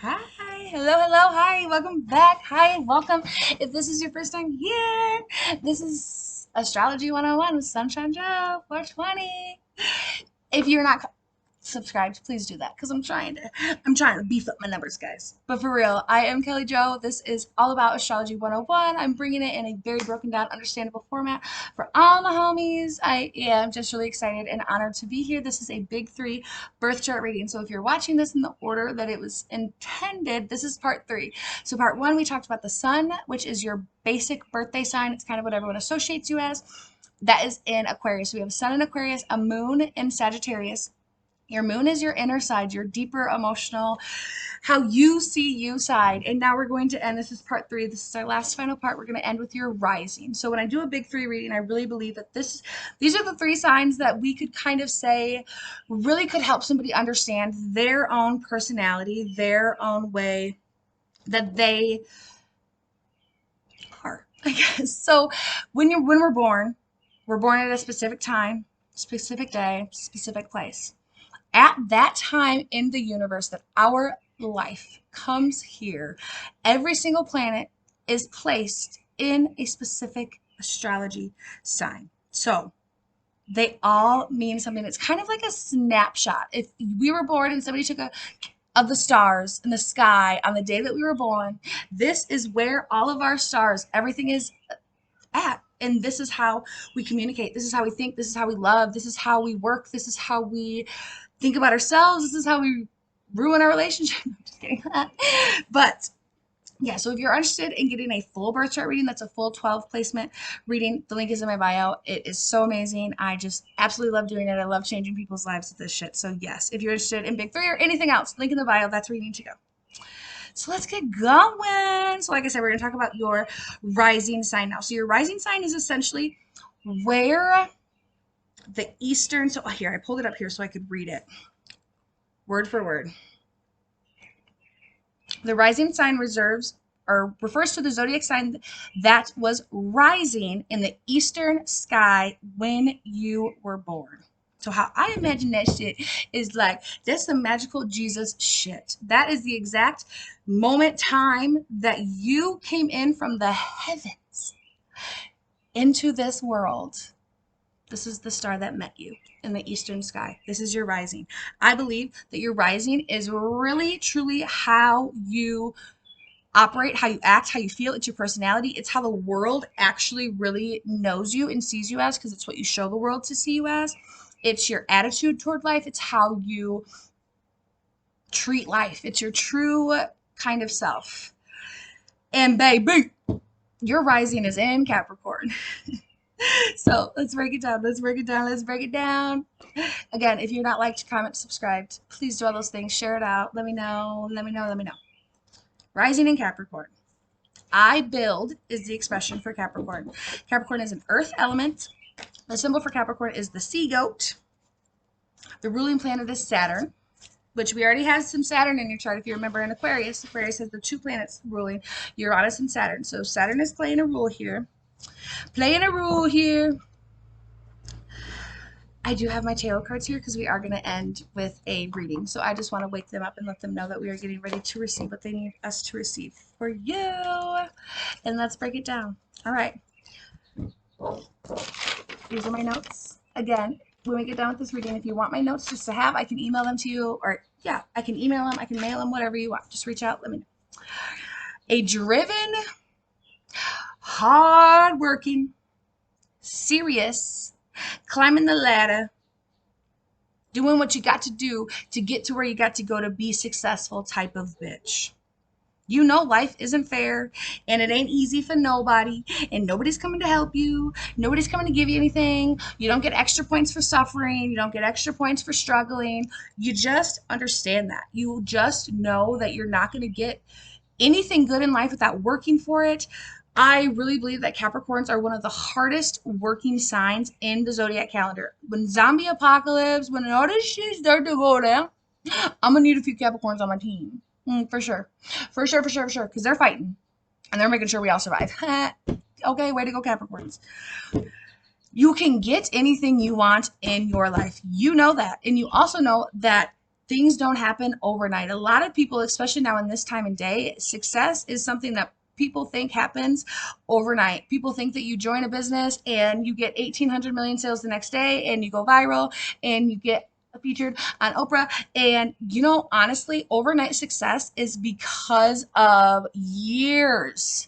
Hi, hello, hi, welcome back. Hi, welcome. If this is your first time here, this is Astrology 101 with Sunshine Joe 420. If you're not subscribed, please do that because I'm trying to beef up my numbers, guys. But for real, I am Kelly Joe. This is all about Astrology 101. I'm bringing it in a very broken down, understandable format for all my homies. I am just really excited and honored to be here. This is a big three birth chart reading. So if you're watching this in the order that it was intended, this is part three. So part one, we talked about the sun, which is your basic birthday sign. It's kind of what everyone associates you as. That is in Aquarius. So we have a sun in Aquarius, a moon in Sagittarius. Your moon is your inner side, your deeper emotional, how you see you side. And now we're going to end. This is part three. This is our last final part. We're going to end with your rising. So when I do a big three reading, I really believe that these are the three signs that we could kind of say really could help somebody understand their own personality, their own way that they are, I guess. So when we're born at a specific time, specific day, specific place. At that time in the universe that our life comes here, every single planet is placed in a specific astrology sign. So they all mean something. It's kind of like a snapshot. If we were born and somebody took of the stars in the sky on the day that we were born, this is where all of our stars, everything is at. And this is how we communicate. This is how we think. This is how we love. This is how we work. This is how we think about ourselves. This is how we ruin our relationship. I'm just kidding. But yeah, so if you're interested in getting a full birth chart reading, that's a full 12 placement reading. The link is in my bio. It is so amazing. I just absolutely love doing it. I love changing people's lives with this shit. So yes, if you're interested in big three or anything else, link in the bio, that's where you need to go. So let's get going. So like I said, we're going to talk about your rising sign now. So your rising sign is essentially where the Eastern, so here, I pulled it up here so I could read it word for word. The rising sign refers to the zodiac sign that was rising in the eastern sky when you were born. So how I imagine that shit is like, that's some magical Jesus shit. That is the exact moment, time that you came in from the heavens into this world. This is the star that met you in the eastern sky. This is your rising. I believe that your rising is really, truly how you operate, how you act, how you feel. It's your personality. It's how the world actually really knows you and sees you as, because it's what you show the world to see you as. It's your attitude toward life. It's how you treat life. It's your true kind of self. And baby, your rising is in Capricorn. So let's break it down. Let's break it down. Let's break it down. Again, if you're not liked, comment, subscribed, please do all those things. Share it out. Let me know. Let me know. Let me know. Rising in Capricorn. I build is the expression for Capricorn. Capricorn is an earth element. The symbol for Capricorn is the sea goat. The ruling planet is Saturn, which we already had some Saturn in your chart. If you remember in Aquarius, Aquarius has the two planets ruling, Uranus and Saturn. So Saturn is playing a role here. I do have my tarot cards here because we are going to end with a reading. So I just want to wake them up and let them know that we are getting ready to receive what they need us to receive for you. And let's break it down. All right. These are my notes. Again, when we get done with this reading, if you want my notes just to have, I can email them to you. Or yeah, I can email them. I can mail them, whatever you want. Just reach out. Let me know. A driven, hard-working, serious, climbing the ladder, doing what you got to do to get to where you got to go to be successful type of bitch. You know life isn't fair and it ain't easy for nobody and nobody's coming to help you. Nobody's coming to give you anything. You don't get extra points for suffering. You don't get extra points for struggling. You just understand that. You just know that you're not going to get anything good in life without working for it. I really believe that Capricorns are one of the hardest working signs in the zodiac calendar. When zombie apocalypse, when all this shit starts to go down, I'm going to need a few Capricorns on my team. For sure. For sure. Because they're fighting. And they're making sure we all survive. Okay, way to go, Capricorns. You can get anything you want in your life. You know that. And you also know that Things don't happen overnight. A lot of people, especially now in this time and day, success is something that people think happens overnight. People think that you join a business and you get 1,800 million sales the next day and you go viral and you get featured on Oprah. And honestly, overnight success is because of years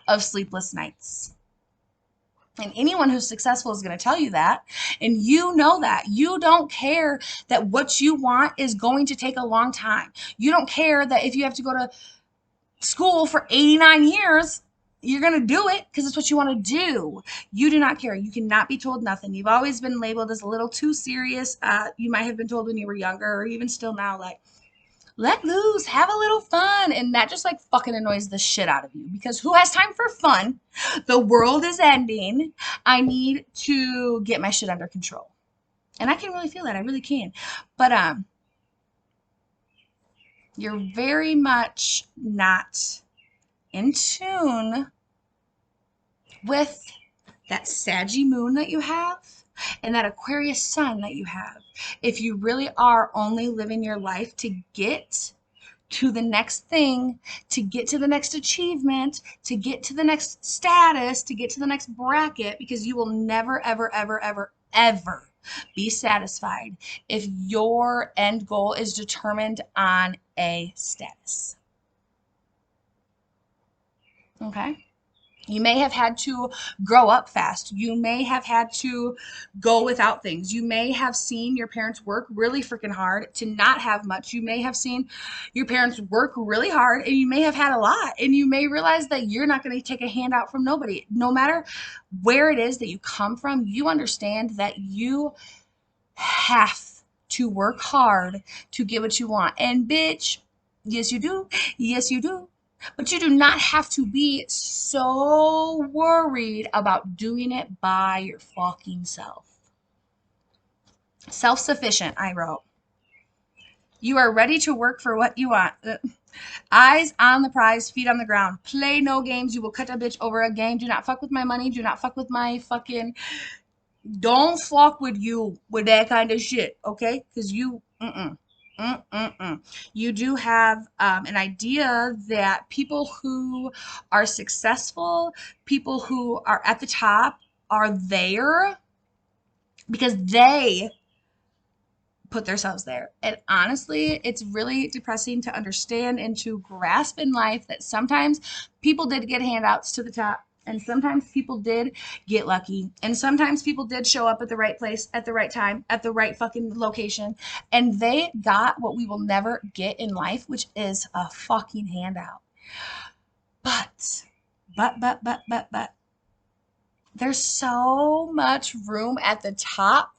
of sleepless nights. And anyone who's successful is going to tell you that. And you know that. You don't care that what you want is going to take a long time. You don't care that if you have to go to school for 89 years, you're going to do it because it's what you want to do. You do not care. You cannot be told nothing. You've always been labeled as a little too serious. You might have been told when you were younger, or even still now, like, let loose, have a little fun. And that just like fucking annoys the shit out of you, because who has time for fun? The world is ending. I need to get my shit under control. And I can really feel that. I really can. But you're very much not in tune with that Saggy moon that you have and that Aquarius sun that you have. If you really are only living your life to get to the next thing, to get to the next achievement, to get to the next status, to get to the next bracket, because you will never, ever, ever, ever, ever be satisfied if your end goal is determined on a status. Okay? You may have had to grow up fast. You may have had to go without things. You may have seen your parents work really freaking hard to not have much. You may have seen your parents work really hard, and you may have had a lot. And you may realize that you're not going to take a handout from nobody. No matter where it is that you come from, you understand that you have to work hard to get what you want. And bitch, yes you do. Yes you do. But you do not have to be so worried about doing it by your fucking self. Self-sufficient, I wrote. You are ready to work for what you want. Eyes on the prize, feet on the ground. Play no games. You will cut a bitch over a game. Do not fuck with my money. Do not fuck with my fucking... Don't fuck with you with that kind of shit, okay? Because you... You do have an idea that people who are successful, people who are at the top, are there because they put themselves there. And honestly, it's really depressing to understand and to grasp in life that sometimes people did get handouts to the top. And sometimes people did get lucky. And sometimes people did show up at the right place, at the right time, at the right fucking location. And they got what we will never get in life, which is a fucking handout. But, there's so much room at the top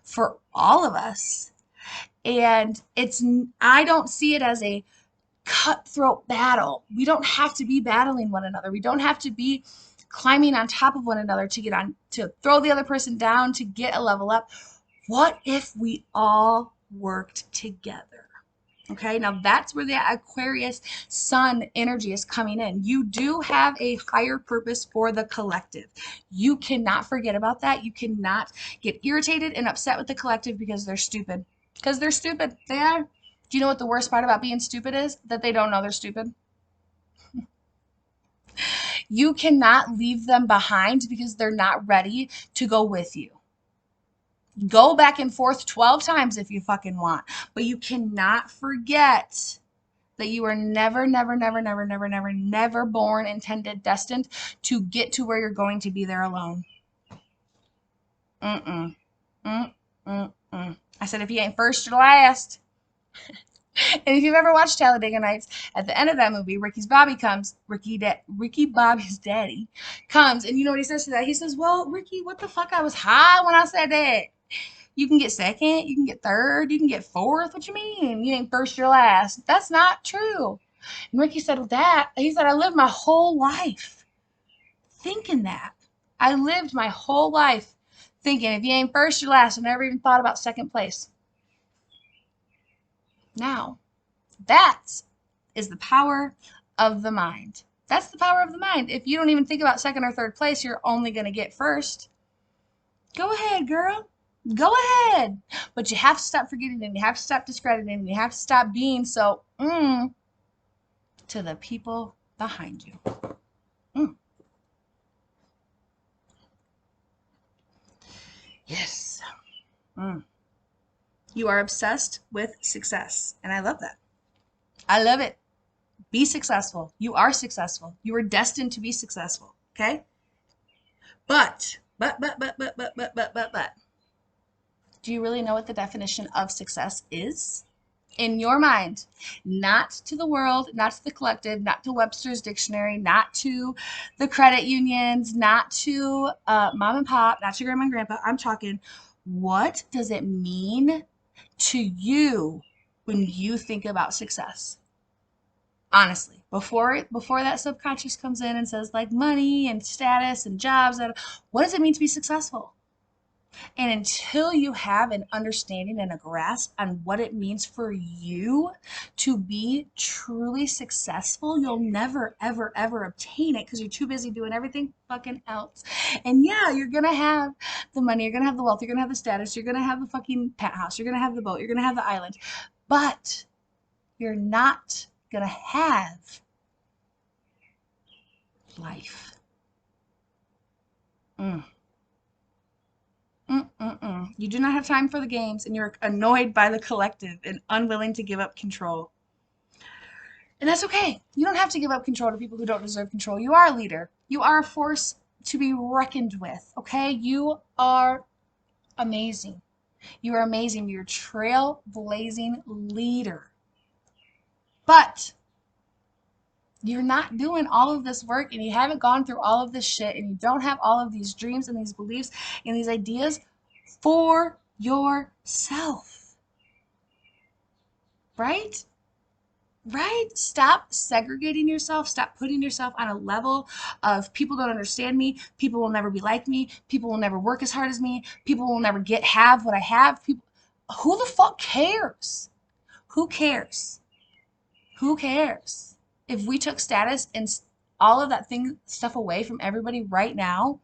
for all of us. And I don't see it as a cutthroat battle. We don't have to be battling one another. We don't have to be climbing on top of one another to throw the other person down, to get a level up. What if we all worked together? Okay, now that's where the Aquarius sun energy is coming in. You do have a higher purpose for the collective. You cannot forget about that. You cannot get irritated and upset with the collective because they're stupid. Because they're stupid. They are. Do you know what the worst part about being stupid is? That they don't know they're stupid. You cannot leave them behind because they're not ready to go with you. Go back and forth 12 times if you fucking want. But you cannot forget that you were never born, intended, destined to get to where you're going to be there alone. I said, if you ain't first, you're last. And if you've ever watched Talladega Nights, at the end of that movie, Ricky Bobby's daddy comes, and you know what he says to that? He says, well, Ricky, what the fuck? I was high when I said that. You can get second, you can get third, you can get fourth. What you mean? You ain't first, you're last. That's not true. And Ricky said, well, he said, I lived my whole life thinking that. I lived my whole life thinking, if you ain't first, you're last. I never even thought about second place. Now, that is the power of the mind. That's the power of the mind. If you don't even think about second or third place, you're only going to get first. Go ahead, girl. Go ahead. But you have to stop forgetting and you have to stop discrediting and you have to stop being so to the people behind you. Yes. You are obsessed with success. And I love that. I love it. Be successful. You are successful. You are destined to be successful. Okay? But. Do you really know what the definition of success is? In your mind, not to the world, not to the collective, not to Webster's dictionary, not to the credit unions, not to mom and pop, not to grandma and grandpa. I'm talking, what does it mean to you when you think about success? Honestly, before that subconscious comes in and says like money and status and jobs, what does it mean to be successful? And until you have an understanding and a grasp on what it means for you to be truly successful, you'll never, ever, ever obtain it because you're too busy doing everything fucking else. And yeah, you're going to have the money, you're going to have the wealth, you're going to have the status, you're going to have the fucking penthouse, you're going to have the boat, you're going to have the island. But you're not going to have life. You do not have time for the games, and you're annoyed by the collective and unwilling to give up control. And that's okay. You don't have to give up control to people who don't deserve control. You are a leader. You are a force to be reckoned with, okay? You are amazing. You are amazing. You're a trailblazing leader. But you're not doing all of this work, and you haven't gone through all of this shit, and you don't have all of these dreams and these beliefs and these ideas for yourself. Right? Right? Stop segregating yourself. Stop putting yourself on a level of people don't understand me. People will never be like me. People will never work as hard as me. People will never have what I have. Who the fuck cares? Who cares? Who cares? If we took status and all of that stuff away from everybody right now,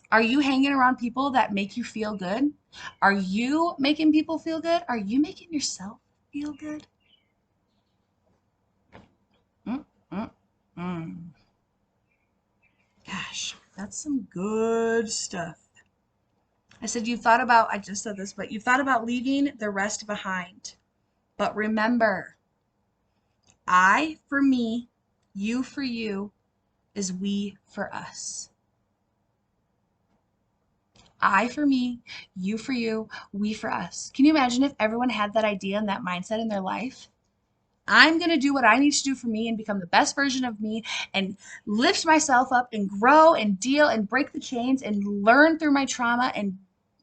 are you hanging around people that make you feel good? Are you making people feel good? Are you making yourself feel good? Gosh, that's some good stuff. I said I just said this, but you thought about leaving the rest behind. But remember, I for me, you for you, is we for us. I for me, you for you, we for us. Can you imagine if everyone had that idea and that mindset in their life? I'm going to do what I need to do for me and become the best version of me and lift myself up and grow and deal and break the chains and learn through my trauma and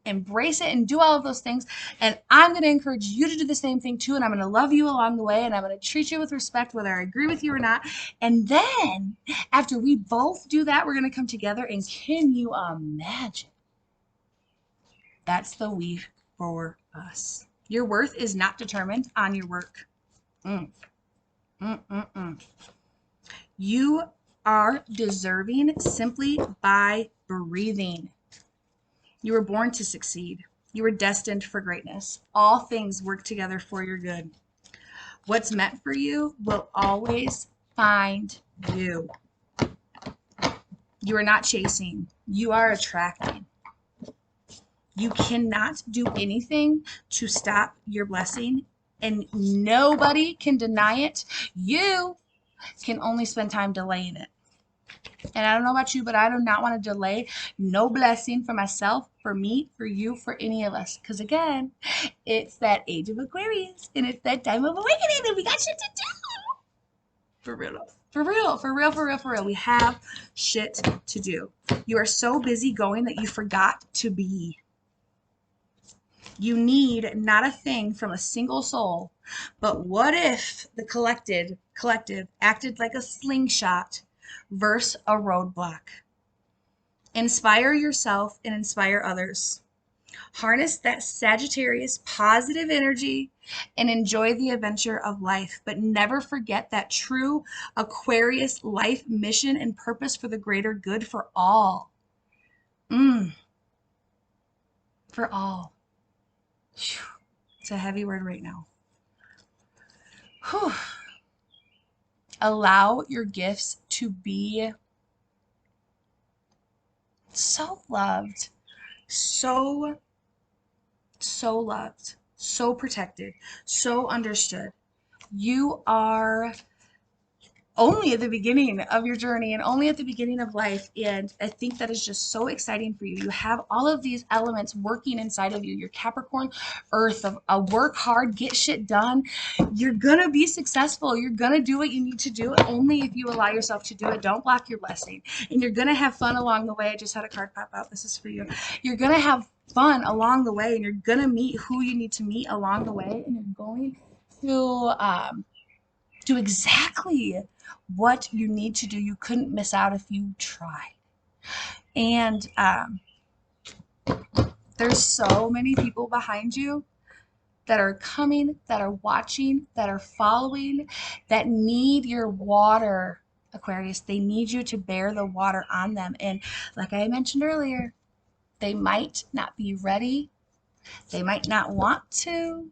embrace it and do all of those things. And I'm going to encourage you to do the same thing too. And I'm going to love you along the way. And I'm going to treat you with respect, whether I agree with you or not. And then after we both do that, we're going to come together. And can you imagine? That's the we for us. Your worth is not determined on your work. You are deserving simply by breathing. You were born to succeed. You were destined for greatness. All things work together for your good. What's meant for you will always find you. You are not chasing. You are attracting. You cannot do anything to stop your blessing, and nobody can deny it. You can only spend time delaying it. And I don't know about you, but I do not want to delay no blessing for myself, for me, for you, for any of us. Because again, it's that age of Aquarius, and it's that time of awakening, and we got shit to do. For real. For real, for real, for real, for real. We have shit to do. You are so busy going that you forgot to be. You need not a thing from a single soul, but what if the collective acted like a slingshot versus a roadblock? Inspire yourself and inspire others. Harness that Sagittarius positive energy and enjoy the adventure of life, but never forget that true Aquarius life mission and purpose for the greater good for all. For all. Phew. It's a heavy word right now. Whew. Allow your gifts to be so loved, so, so loved, so protected, so understood. You are only at the beginning of your journey and only at the beginning of life. And I think that is just so exciting for you. You have all of these elements working inside of you. Your Capricorn earth of work hard, get shit done. You're going to be successful. You're going to do what you need to do only if you allow yourself to do it. Don't block your blessing. And you're going to have fun along the way. I just had a card pop out. This is for you. You're going to have fun along the way, and you're going to meet who you need to meet along the way. And you're going to do exactly what you need to do. You couldn't miss out if you tried. And there's so many people behind you that are coming, that are watching, that are following, that need your water, Aquarius. They need you to bear the water on them. And like I mentioned earlier, they might not be ready. They might not want to.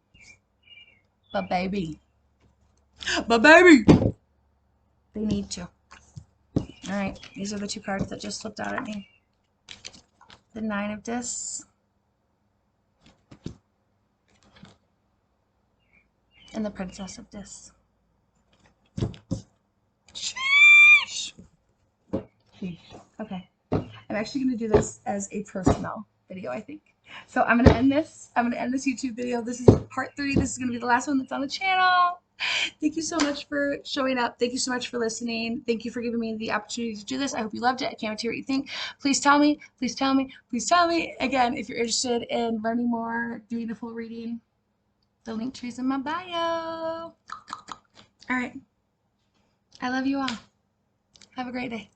But baby, they need to. All right, these are the two cards that just slipped out at me. The Nine of Discs and the Princess of Discs. Sheesh. Okay, I'm actually going to do this as a personal video, I think. So I'm going to end this. I'm going to end this YouTube video. This is part 3. This is going to be the last one that's on the channel. Thank you so much for showing up. Thank you so much for listening. Thank you for giving me the opportunity to do this. I hope you loved it. I can't wait to hear what you think. Please tell me. Please tell me. Please tell me. Again, if you're interested in learning more, doing a full reading, the link tree's in my bio. All right. I love you all. Have a great day.